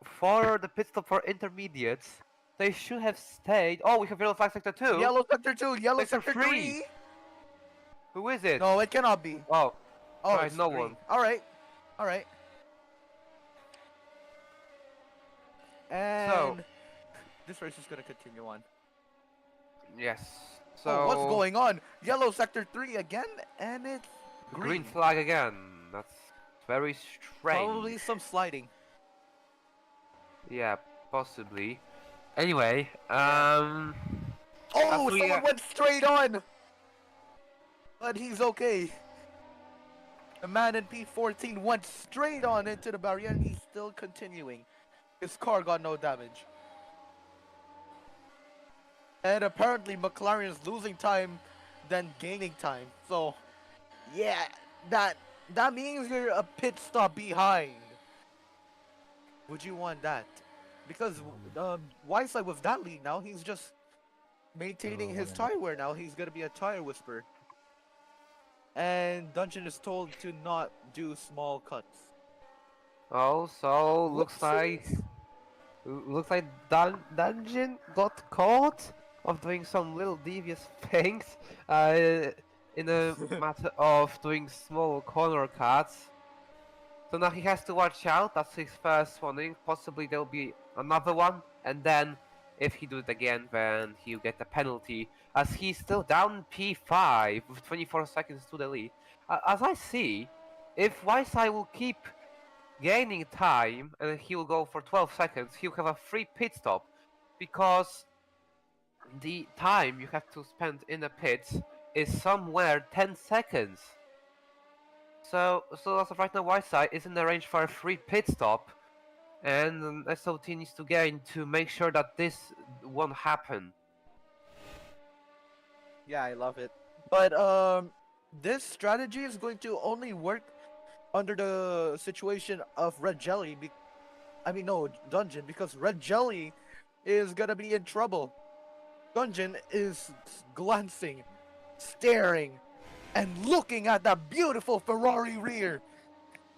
for the pit stop for intermediates. They should have stayed. Oh, we have yellow flag sector 2. Yellow sector 2, yellow Sector sector 3. 3. Who is it? No, it cannot be. Oh, Oh, right, it's no 3. one. Alright. Alright. And this race is gonna continue on. yes. So Oh, what's going on? Yellow sector 3 again, and it's green flag again. That's very strange. Probably some sliding. Yeah, possibly. Anyway, Oh, as we, someone went straight on! But he's okay. The man in P14 went straight on into the barrier and he's still continuing. His car got no damage. And apparently McLaren is losing time than gaining time. So, yeah, that means you're a pit stop behind. Would you want that? Because Whiteside with that lead now, he's just maintaining his tire wear now. He's gonna be a tire whisperer. And Dungeon is told to not do small cuts. oh, so looks like Dungeon got caught of doing some little devious things in a matter of doing small corner cuts. So now he has to watch out. That's his first warning. Possibly there'll be another one, and then if he do it again, then he'll get a penalty, as he's still down P5 with 24 seconds to the lead. As I see, if Whiteside will keep gaining time and he will go for 12 seconds, he'll have a free pit stop, because the time you have to spend in the pits is somewhere 10 seconds. So as of right now, Whiteside is in the range for a free pit stop, and SOT needs to gain to make sure that this won't happen. Yeah, I love it. But this strategy is going to only work under the situation of Red Jelly. Dungeon, because Red Jelly is gonna be in trouble. Dungeon is glancing, staring, and looking at that beautiful Ferrari rear.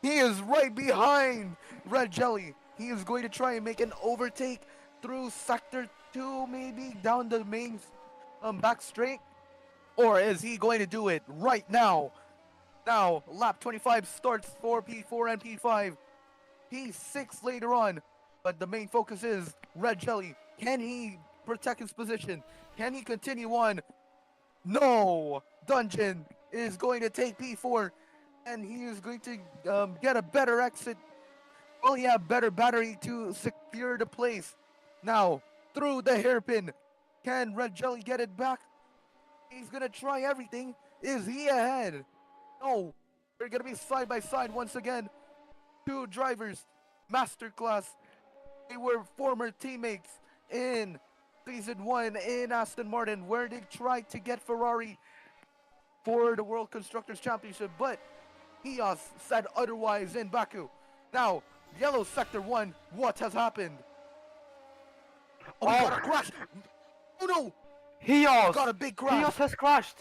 He is right behind Red Jelly. He is going to try and make an overtake through sector 2, maybe down the main back straight. Or is he going to do it right now? Now, lap 25 starts for P4 and P5. P6 later on. But the main focus is Red Jelly. Can he protect his position? Can he continue on? No! Dungeon is going to take P4. And he is going to get a better exit. Will he have better battery to secure the place? Now, through the hairpin. Can Red Jelly get it back? He's gonna try everything. Is he ahead? No. They're gonna be side by side once again. Two drivers. Masterclass. They were former teammates in Season 1 in Aston Martin, where they tried to get Ferrari for the World Constructors' Championship, but Eos said otherwise in Baku. Now, yellow sector 1, what has happened? Oh, we got a crash! Oh no! Eos! Got a big crash! Eos has crashed!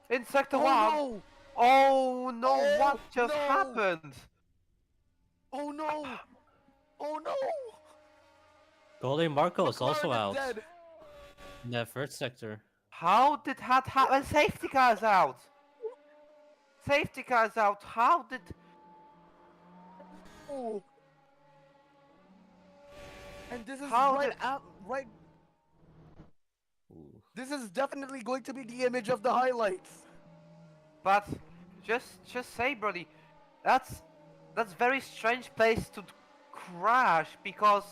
In sector 1! No! Oh no, Oh, what just no. happened? Oh no! Oh no! Goldie Marco is also McLaren out dead. in that first sector. How did that happen? Safety car's out! Safety car's out! How did... Oh. And this is How right did- out, right. Ooh. This is definitely going to be the image of the highlights. But just say, Brody, that's very strange place to crash because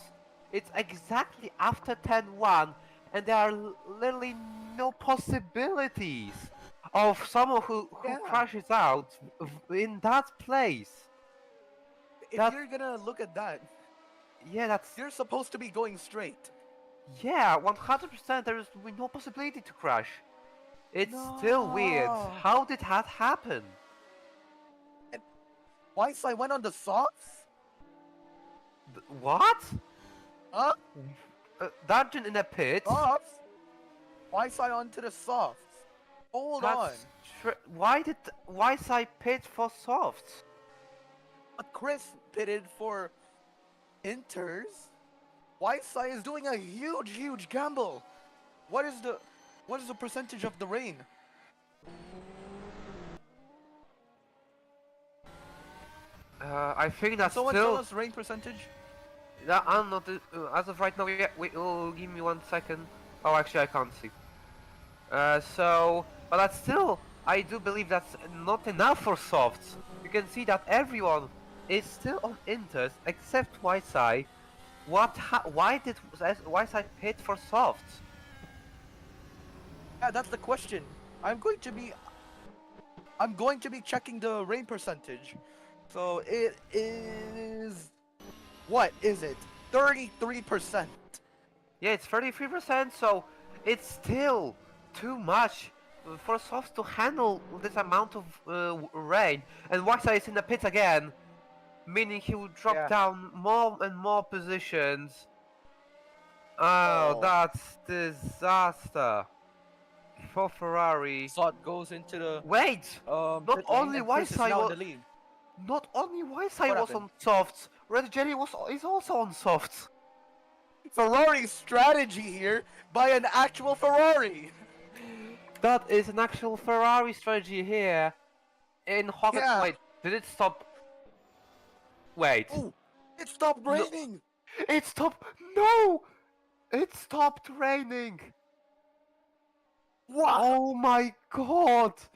it's exactly after 10-1 and there are literally no possibilities of someone who Yeah. crashes out in that place. If That- you're gonna look at that, Yeah, that's you're supposed to be going straight. yeah, 100%. There is no possibility to crash. It's still weird. No. How did that happen? Twice I went on the softs? What? Huh? Dungeon in a pit? Softs? Twice I onto the softs. Hold on. Why is I pit for softs? But Chris pitted for inters. Wi-Fi is doing a huge gamble. What is the percentage of the rain? I think that's Someone still. tell us rain percentage? I'm not. As of right now, yeah. Wait, give me 1 second. Oh, actually, I can't see. But that's still. I do believe that's not enough for softs. You can see that everyone is still on inters except Wi-Fi. Why did Wi-Fi pit for softs? Yeah, that's the question. I'm going to be checking the rain percentage. So it is. What is it? 33%. Yeah, it's 33%, so it's still too much for softs to handle this amount of rain. And Wi-Fi is in the pit again, meaning he will drop Yeah. down more and more positions. Oh, Oh. that's disaster for Ferrari. So it goes into the Wait, not Not only Wi-Fi now was- in the lead. not only Wi-Fi What was happened? on softs, Red Jelly is also on softs. Ferrari's strategy here by an actual Ferrari. That is an actual Ferrari strategy here. In Hockenheim. Yeah. Wait, did it stop? Wait. Ooh, it stopped raining. It stopped. No! It stopped raining. Wow. Oh my god! These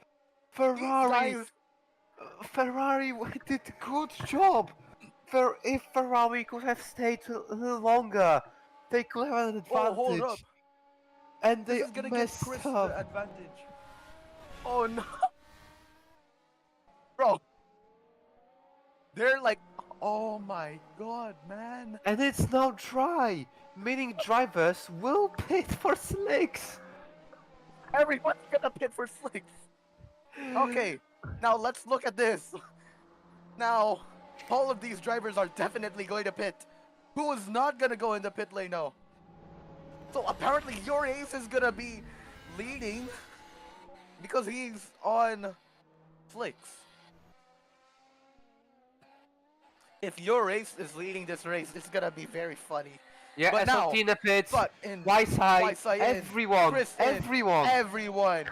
Ferrari. guys- Ferrari did a good job. If Ferrari could have stayed a little longer, they could have an advantage. Oh, hold up. And This they is gonna get messed Chris up. the advantage. Oh no. Bro. They're like, oh my god, man. And it's now dry, meaning drivers will pit for slicks. Everyone's gonna pit for slicks. Okay, now let's look at this. Now, all of these drivers are definitely going to pit. Who is not gonna go in the pit lane now? So apparently your ace is gonna be leading because he's on slicks. If your race is leading this race, it's gonna be very funny. Yeah, But now- SLT in the pits, But in Wi-Fi, Wi-Fi in, everyone, Chris in, everyone, everyone.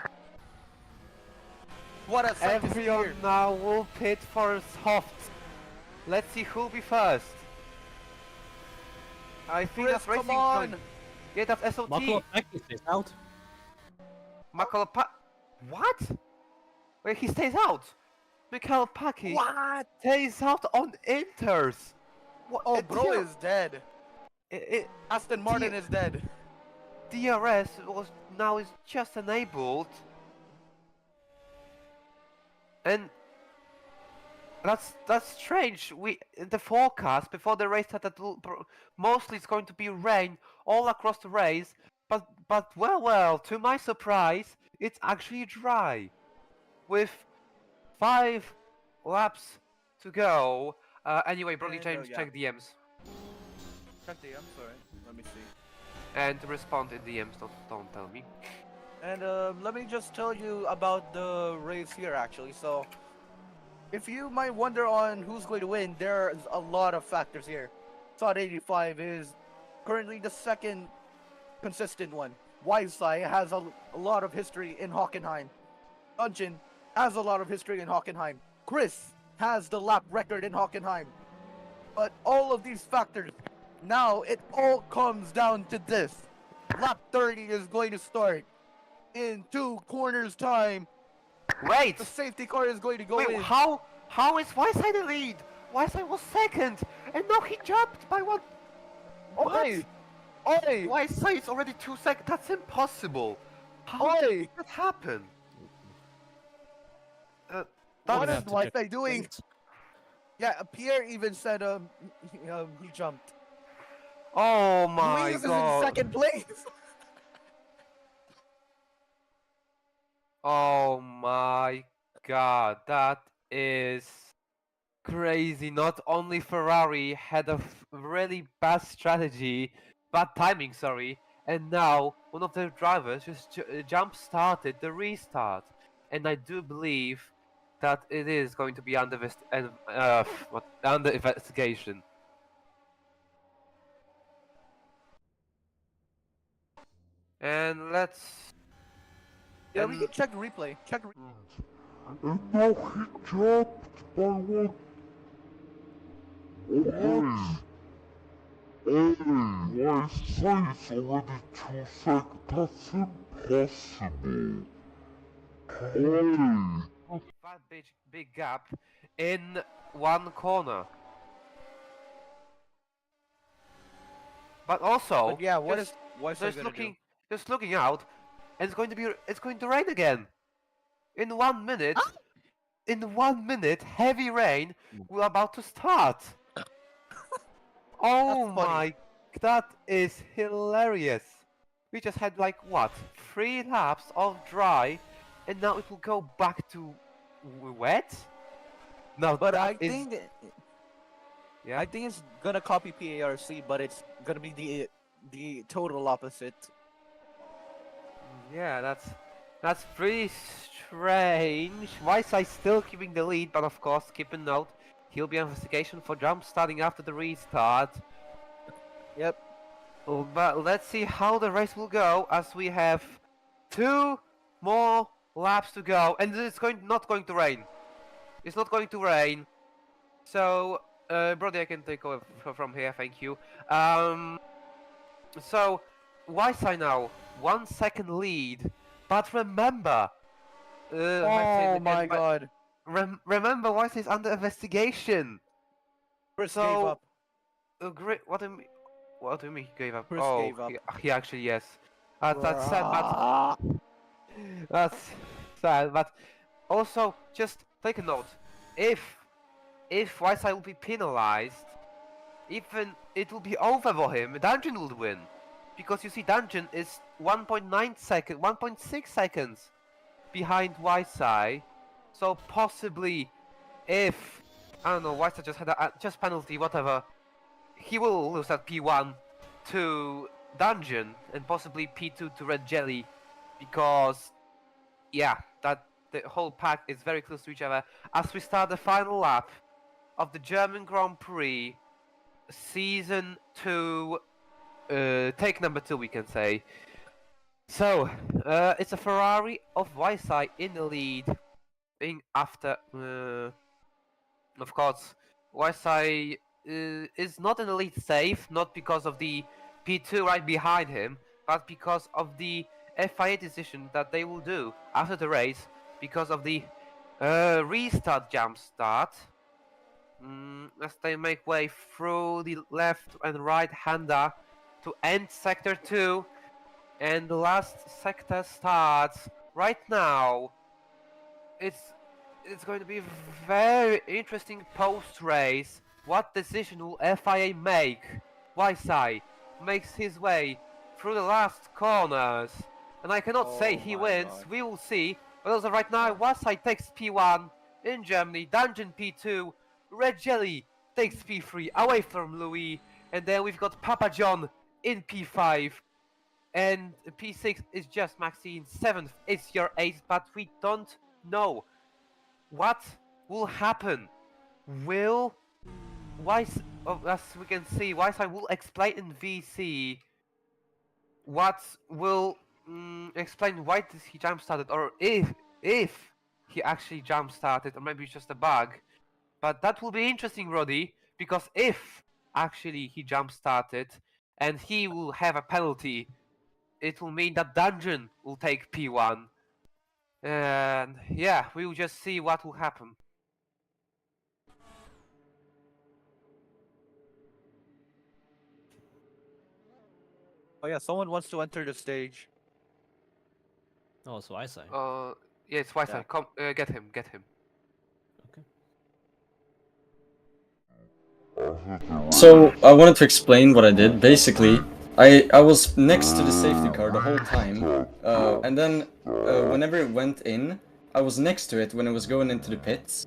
What a sight to see everyone here. now will pit for soft. Let's see who'll be first. I think Chris, that's racing. come on. Yeah, that's SLT. Marco is out. What? Wait, he stays out. Mikhail Paki What? stays out on Inters. What? Oh, bro DR is dead. Aston Martin Dear- is dead. DRS is just enabled, and that's strange. We in the forecast before the race started, mostly it's going to be rain all across the race, but well, to my surprise, it's actually dry, with 5 laps to go. Anyway, Brody And, James, yeah. check DMs Check the sorry. Let me see. and respond in DMs. Don't tell me. And let me just tell you about the race here, actually. So, if you might wonder on who's going to win, there's a lot of factors here. Sod 85 is currently the second consistent one. Weissai has a lot of history in Hockenheim. Dungeon has a lot of history in Hockenheim. Chris has the lap record in Hockenheim. But all of these factors, now it all comes down to this. Lap 30 is going to start in 2 corners time. Wait! The safety car is going to go Wait, in. how is Weissai the lead? Weissai was second, and now he jumped by one. Oi! Oi! Weissai is already 2 seconds. That's impossible. How Oi! did that happen? What gonna is have to Weissai check doing? points. Yeah, Pierre even said he jumped. Oh my Luis is in god. second place. Oh my god, that is crazy. Not only Ferrari had a really bad strategy, bad timing, sorry, and now one of their drivers just jump started the restart. And I do believe that it is going to be under under investigation. And let's. Yeah, we can check the replay. Check. And now he jumped by one. What? Oh, why size already 2 seconds? That's impossible. Oh. That big gap in one corner. But also, But yeah, what just, is Weissai gonna do? just looking out, and it's going to rain again. In 1 minute, in 1 minute, heavy rain will about to start. Oh That's funny. my, that is hilarious. We just had like what, 3 laps of dry, and now it will go back to wet. No, But that I is- think yeah. I think it's gonna copy PARC, but it's gonna be the total opposite. Yeah, that's pretty strange. Weissai still keeping the lead, but of course, keep a note, he'll be on investigation for jump starting after the restart. Yep. Oh, but let's see how the race will go, as we have 2 more laps to go, and it's not going to rain. It's not going to rain. So, Brody, I can take over from here, thank you. So, Weissai now, 1 second lead, but remember, Oh my god. remember Weissai's under investigation. Chris So, gave up. Great. What do you mean he gave up? Chris Oh, gave up. he actually yes. That's sad, but that's sad. But also, just take a note. If Weissai will be penalized, even it will be over for him. Dungeon will win, because you see, Dungeon is 1.6 seconds behind Weissai. So possibly, if I don't know, Weissai just had a just penalty, whatever, he will lose at P1 to Dungeon and possibly P2 to Red Jelly, because yeah, that the whole pack is very close to each other. As we start the final lap of the German Grand Prix, season 2, take number 2, we can say. So, it's a Ferrari of Weissai in the lead, being after, of course, Weissai is not in the lead safe, not because of the P2 right behind him, but because of the FIA decision that they will do after the race, because of the restart jump start. As they make way through the left and right hander to end sector 2, and the last sector starts right now. It's going to be very interesting post-race. What decision will FIA make? Weissai makes his way through the last corners, and I cannot say he wins. God. We will see. But as of right now, Weissai takes P1 in Germany, Dungeon P2, Red Jelly takes P3 away from Louis, and then we've got Papa John in P5, and P6 is just Maxine, 7th is your 8th, but we don't know what will happen. Will as we can see, Weissai will explain in VC what will explain why did he jump started, or if he actually jump started, or maybe it's just a bug. But that will be interesting, Roddy, because if actually he jump started and he will have a penalty, it will mean that dungeon will take P1. And yeah, we will just see what will happen. Oh yeah, someone wants to enter the stage. Oh, so I say. Yeah, it's Wi-Fi. Yeah. Come, get him, get him. So I wanted to explain what I did. Basically, I was next to the safety car the whole time, and then whenever it went in, I was next to it when it was going into the pits,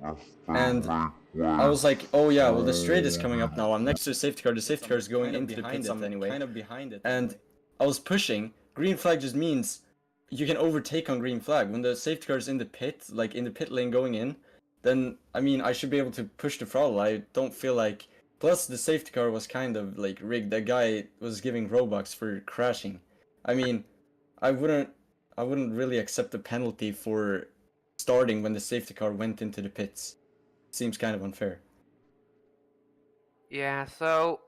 and I was like, oh yeah, well the straight is coming up now. I'm next to the safety car. The safety car is going into the pits. I'm anyway. Kind of behind it. And I was pushing. Green flag just means you can overtake on green flag. When the safety car is in the pit, like in the pit lane going in, then I mean I should be able to push the throttle. I don't feel like. Plus, the safety car was kind of like rigged. That guy was giving Robux for crashing. I mean, I wouldn't really accept the penalty for starting when the safety car went into the pits. Seems kind of unfair. Yeah, so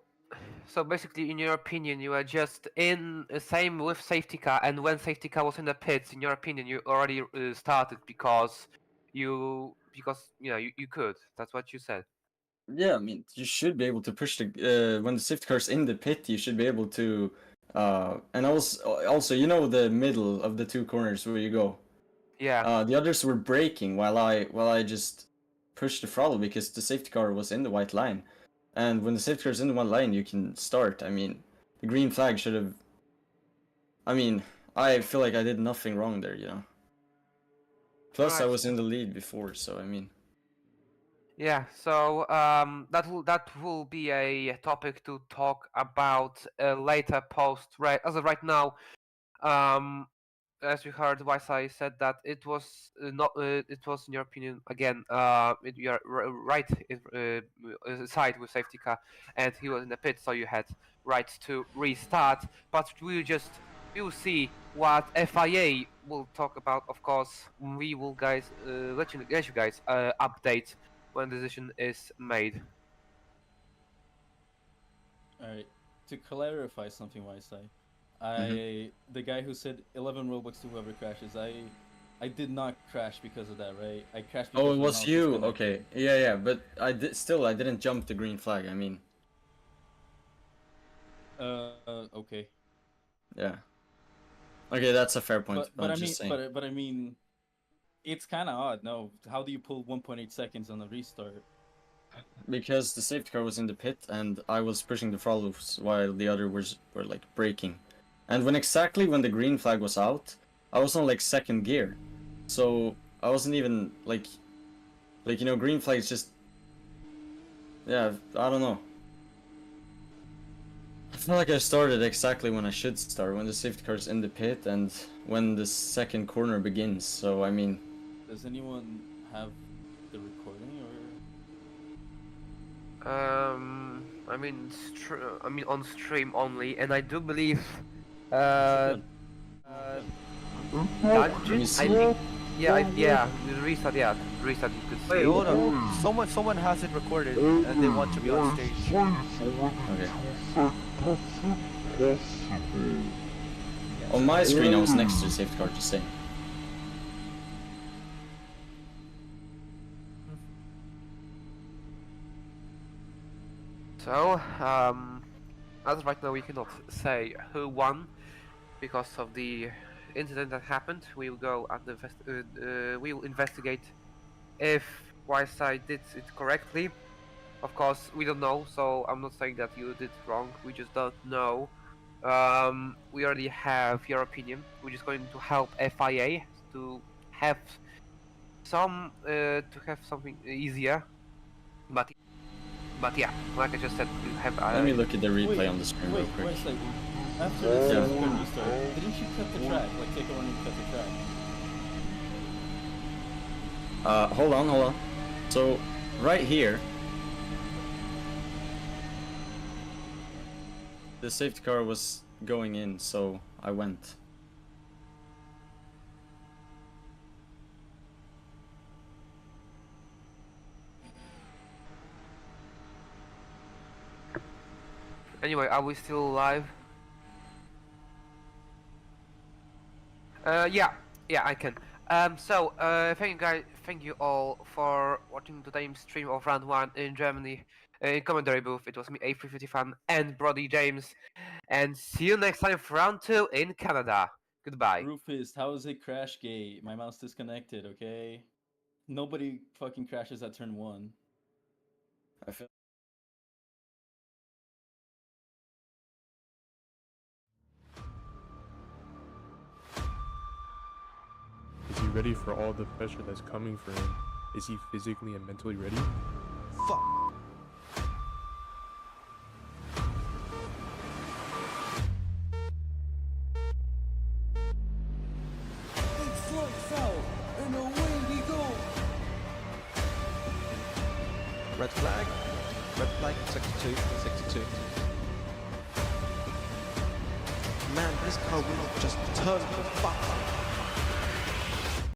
basically, in your opinion, you are just in the same with safety car, and when safety car was in the pits, in your opinion, you already started because you you could. That's what you said. Yeah, I mean, you should be able to push the when the safety car's in the pit. You should be able to. And also, you know, the middle of the two corners where you go. Yeah. The others were braking while I just pushed the throttle because the safety car was in the white line. And when the safety car is in the white line, you can start. I mean, the green flag should have. I mean, I feel like I did nothing wrong there, you know. Plus, I Right. was in the lead before, so I mean. Yeah, so that will be a topic to talk about later post. Right, as of right now, as you heard, Wisai said that it was not. It was, in your opinion, again, you are right side with safety car, and he was in the pit, so you had right to restart. But we will see what FIA will talk about. Of course, we will guys let you guys update when the decision is made. Alright, to clarify something what the guy who said 11 Robux to whoever crashes, I did not crash because of that, right? I crashed because Oh, it my was mouse you. disconnected. Okay. Yeah, but I didn't jump the green flag. I mean. Okay. Yeah. Okay, that's a fair point. But I I'm mean, just saying. but I mean, it's kind of odd. No, how do you pull 1.8 seconds on a restart? Because the safety car was in the pit and I was pushing the throttles while the other were like braking. And when the green flag was out, I was on like second gear. So I wasn't even like you know, green flag is just, yeah, I don't know. I feel like I started exactly when I should start, when the safety car is in the pit and when the second corner begins. So I mean, Does anyone have the recording or? I mean, on stream only, and I do believe, Let dungeon. me I see. think, yeah, restart, restart. You could see. Wait, hold on. Someone has it recorded and they want to be on stage. Okay. On my screen, I was next to the safety car, just saying. So, as of right now, we cannot say who won because of the incident that happened. We will go and we will investigate if Wisei did it correctly. Of course, we don't know, so I'm not saying that you did wrong. We just don't know. We already have your opinion. We're just going to help FIA to have something easier. But yeah, like I just said, we have. Let me look at the replay Wait, on the screen real quick. Wait a second. After the Yeah. safety car restart, didn't you cut the track? Like take a run and cut the track? Hold on. So, right here, the safety car was going in, so I went. Anyway, are we still live? Yeah, I can. Thank you all for watching today's stream of round 1 in Germany. In commentary booth, it was me, A350 fan, and Brody James. And see you next time for round 2 in Canada. Goodbye. Rufus, how is it crash gate? My mouse disconnected, okay? Nobody fucking crashes at turn 1. I feel Is he ready for all the pressure that's coming for him? Is he physically and mentally ready? Fuck. Big flight foul, and away we go. Red flag. Red flag. Sector 2. Sector 2. Man, this car will not just turn for fuck.